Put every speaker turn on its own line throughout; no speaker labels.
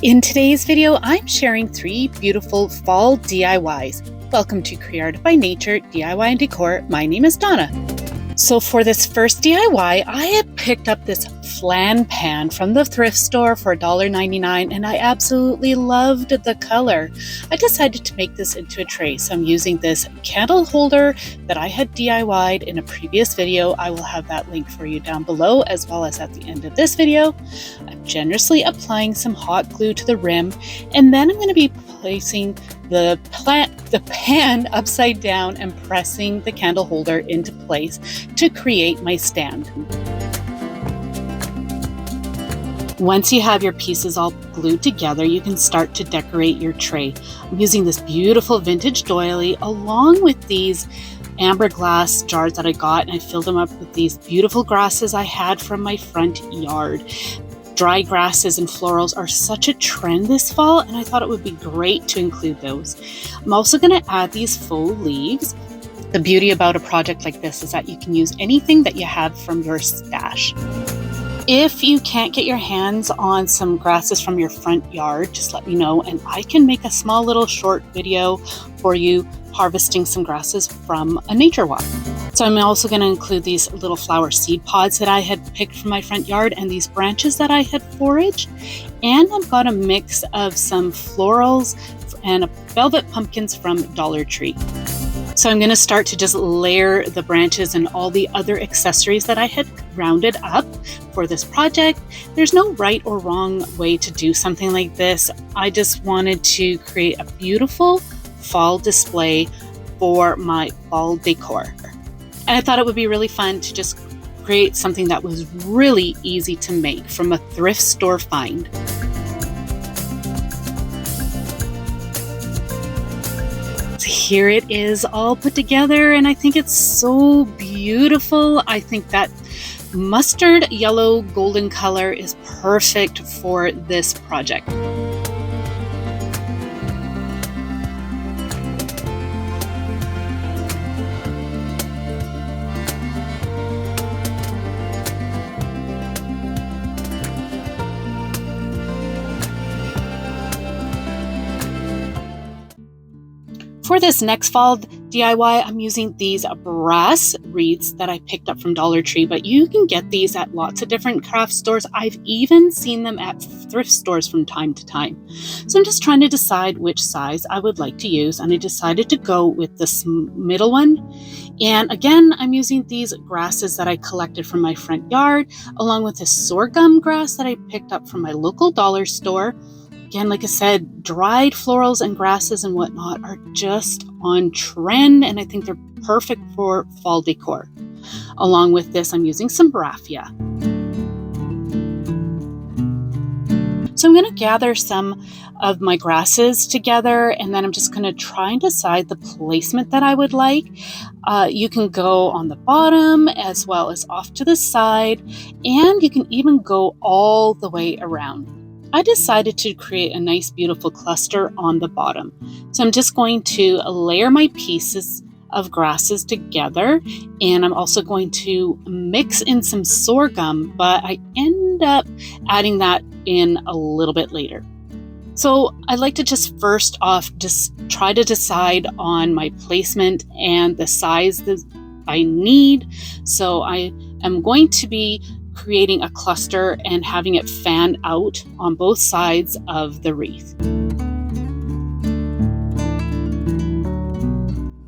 In today's video, I'm sharing 3 beautiful fall DIYs. Welcome to CreArtive by Nature, DIY and Decor. My name is Donna. So for this first DIY, I had picked up this flan pan from the thrift store for $1.99 and I absolutely loved the color. I decided to make this into a tray, so I'm using this candle holder that I had DIY'd in a previous video. I will have that link for you down below as well as at the end of this video. I'm generously applying some hot glue to the rim, and then I'm going to be placing the pan upside down and pressing the candle holder into place to create my stand. Once you have your pieces all glued together, you can start to decorate your tray. I'm using this beautiful vintage doily along with these amber glass jars that I got, and I filled them up with these beautiful grasses I had from my front yard. Dry grasses and florals are such a trend this fall, and I thought it would be great to include those. I'm also going to add these faux leaves. The beauty about a project like this is that you can use anything that you have from your stash. If you can't get your hands on some grasses from your front yard, just let me know and I can make a small little short video for you harvesting some grasses from a nature walk. So I'm also going to include these little flower seed pods that I had picked from my front yard and these branches that I had foraged. And I've got a mix of some florals and velvet pumpkins from Dollar Tree. So I'm going to start to just layer the branches and all the other accessories that I had rounded up for this project. There's no right or wrong way to do something like this. I just wanted to create a beautiful fall display for my fall decor. And I thought it would be really fun to just create something that was really easy to make from a thrift store find. So here it is all put together, and I think it's so beautiful. I think that mustard yellow golden color is perfect for this project. For this next fall DIY, I'm using these brass wreaths that I picked up from Dollar Tree, but you can get these at lots of different craft stores. I've even seen them at thrift stores from time to time. So I'm just trying to decide which size I would like to use, and I decided to go with this middle one. And again, I'm using these grasses that I collected from my front yard, along with this sorghum grass that I picked up from my local dollar store. Again, like I said, dried florals and grasses and whatnot are just on trend, and I think they're perfect for fall decor. Along with this, I'm using some raffia. So I'm going to gather some of my grasses together, and then I'm just going to try and decide the placement that I would like. You can go on the bottom as well as off to the side, and you can even go all the way around. I decided to create a nice beautiful cluster on the bottom. So I'm just going to layer my pieces of grasses together, and I'm also going to mix in some sorghum, but I end up adding that in a little bit later. So I'd like to just first off just try to decide on my placement and the size that I need. So I am going to be creating a cluster and having it fan out on both sides of the wreath.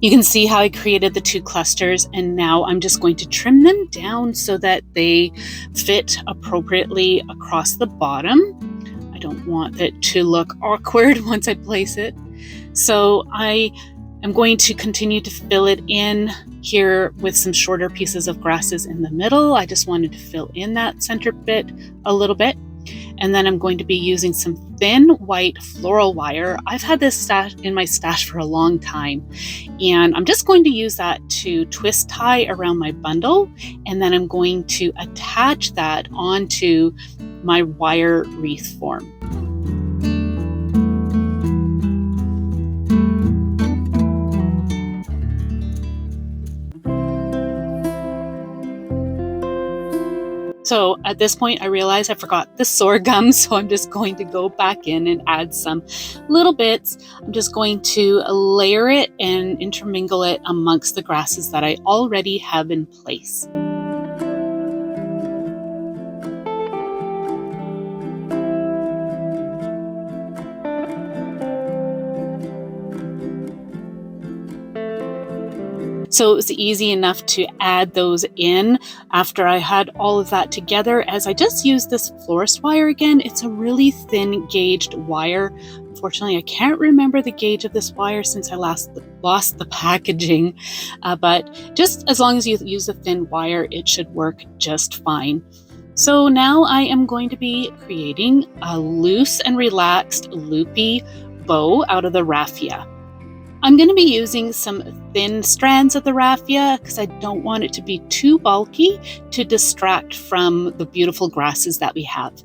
You can see how I created the 2 clusters, and now I'm just going to trim them down so that they fit appropriately across the bottom. I don't want it to look awkward once I place it. So I am going to continue to fill it in here with some shorter pieces of grasses in the middle. I just wanted to fill in that center bit a little bit. And then I'm going to be using some thin white floral wire. I've had this in my stash for a long time, and I'm just going to use that to twist tie around my bundle, and then I'm going to attach that onto my wire wreath form. So at this point, I realized I forgot the sorghum, so I'm just going to go back in and add some little bits. I'm just going to layer it and intermingle it amongst the grasses that I already have in place. So it was easy enough to add those in after I had all of that together, as I just used this florist wire again. It's a really thin gauged wire. Unfortunately, I can't remember the gauge of this wire since I lost the packaging, but just as long as you use a thin wire, it should work just fine. So now I am going to be creating a loose and relaxed loopy bow out of the raffia. I'm going to be using some thin strands of the raffia because I don't want it to be too bulky to distract from the beautiful grasses that we have.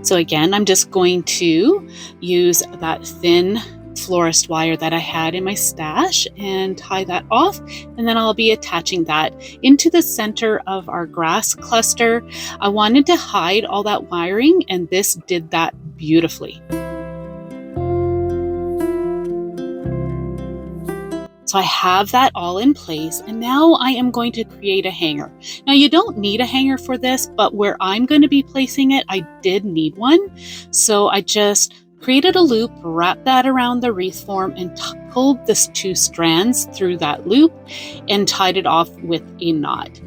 So again, I'm just going to use that thin florist wire that I had in my stash and tie that off, and then I'll be attaching that into the center of our grass cluster. I wanted to hide all that wiring, and this did that beautifully. So I have that all in place, and now I am going to create a hanger. Now you don't need a hanger for this, but where I'm going to be placing it, I did need one. So I just created a loop, wrapped that around the wreath form, and pulled this 2 strands through that loop and tied it off with a knot.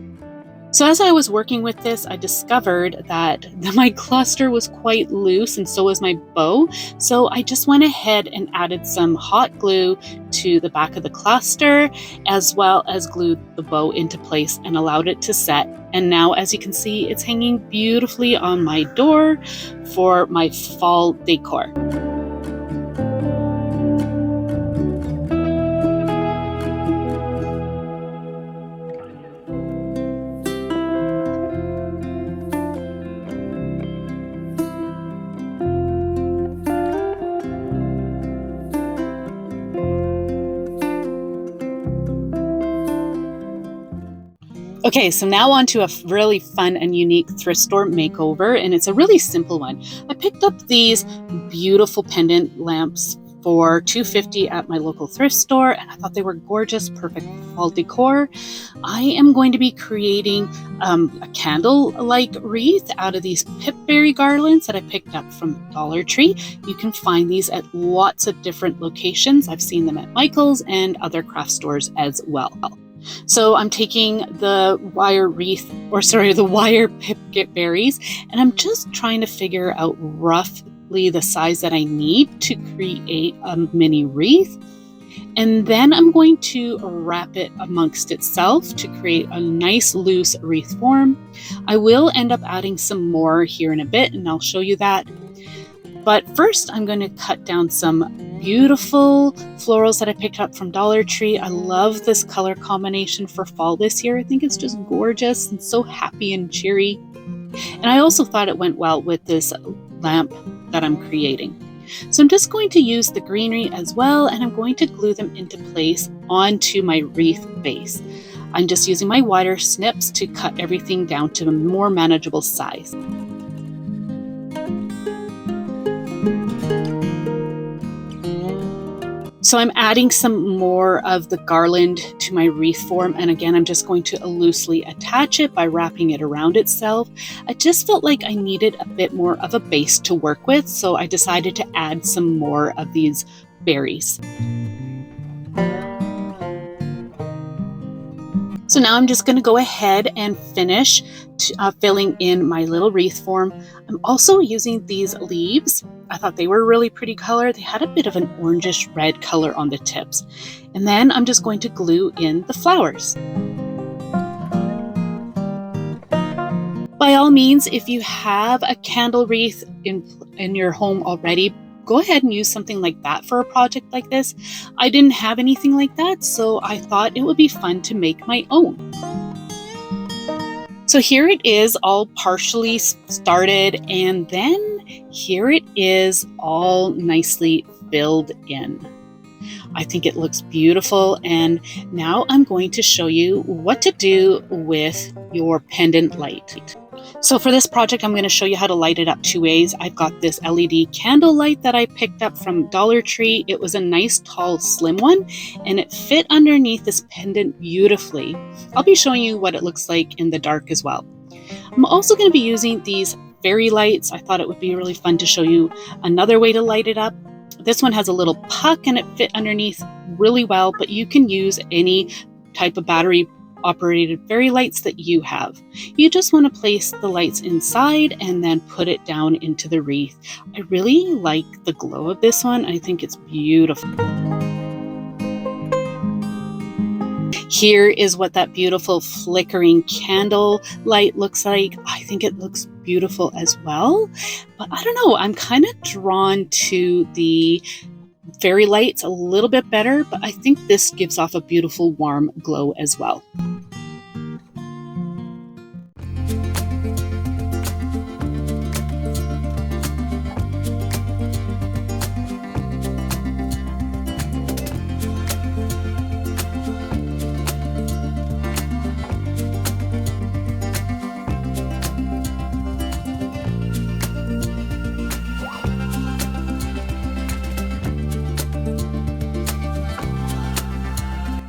So as I was working with this, I discovered that my cluster was quite loose, and so was my bow. So I just went ahead and added some hot glue to the back of the cluster, as well as glued the bow into place and allowed it to set. And now, as you can see, it's hanging beautifully on my door for my fall decor. Okay, so now on to a really fun and unique thrift store makeover, and it's a really simple one. I picked up these beautiful pendant lamps for $2.50 at my local thrift store, and I thought they were gorgeous, perfect fall decor. I am going to be creating a candle-like wreath out of these pipberry garlands that I picked up from Dollar Tree. You can find these at lots of different locations. I've seen them at Michael's and other craft stores as well. So I'm taking the wire pipberries, and I'm just trying to figure out roughly the size that I need to create a mini wreath. And then I'm going to wrap it amongst itself to create a nice loose wreath form. I will end up adding some more here in a bit, and I'll show you that. But first, I'm going to cut down some beautiful florals that I picked up from Dollar Tree. I love this color combination for fall this year. I think it's just gorgeous and so happy and cheery. And I also thought it went well with this lamp that I'm creating. So I'm just going to use the greenery as well, and I'm going to glue them into place onto my wreath base. I'm just using my wider snips to cut everything down to a more manageable size. So I'm adding some more of the garland to my wreath form, and again, I'm just going to loosely attach it by wrapping it around itself. I just felt like I needed a bit more of a base to work with, so I decided to add some more of these berries. So now I'm just going to go ahead and finish filling in my little wreath form. I'm also using these leaves. I thought they were a really pretty color. They had a bit of an orangish red color on the tips. And then I'm just going to glue in the flowers. By all means, if you have a candle wreath in your home already, go ahead and use something like that for a project like this. I didn't have anything like that, so I thought it would be fun to make my own. So here it is, all partially started, and then here it is all nicely filled in. I think it looks beautiful, and now I'm going to show you what to do with your pendant light. So for this project, I'm going to show you how to light it up two ways. I've got this LED candle light that I picked up from Dollar Tree. It was a nice, tall, slim one, and it fit underneath this pendant beautifully. I'll be showing you what it looks like in the dark as well. I'm also going to be using these fairy lights. I thought it would be really fun to show you another way to light it up. This one has a little puck and it fit underneath really well, but you can use any type of battery operated fairy lights that you have. You just want to place the lights inside and then put it down into the wreath. I really like the glow of this one. I think it's beautiful. Here is what that beautiful flickering candle light looks like. I think it looks beautiful as well, but I don't know, I'm kind of drawn to the fairy lights a little bit better, but I think this gives off a beautiful warm glow as well.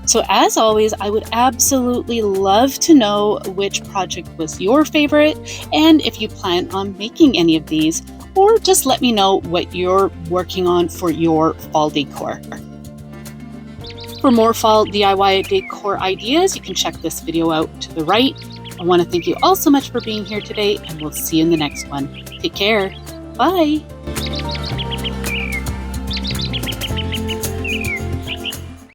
So as always, I would absolutely love to know which project was your favorite and if you plan on making any of these, or just let me know what you're working on for your fall decor. For more fall DIY decor ideas, you can check this video out to the right. I want to thank you all so much for being here today, and we'll see you in the next one. Take care. Bye.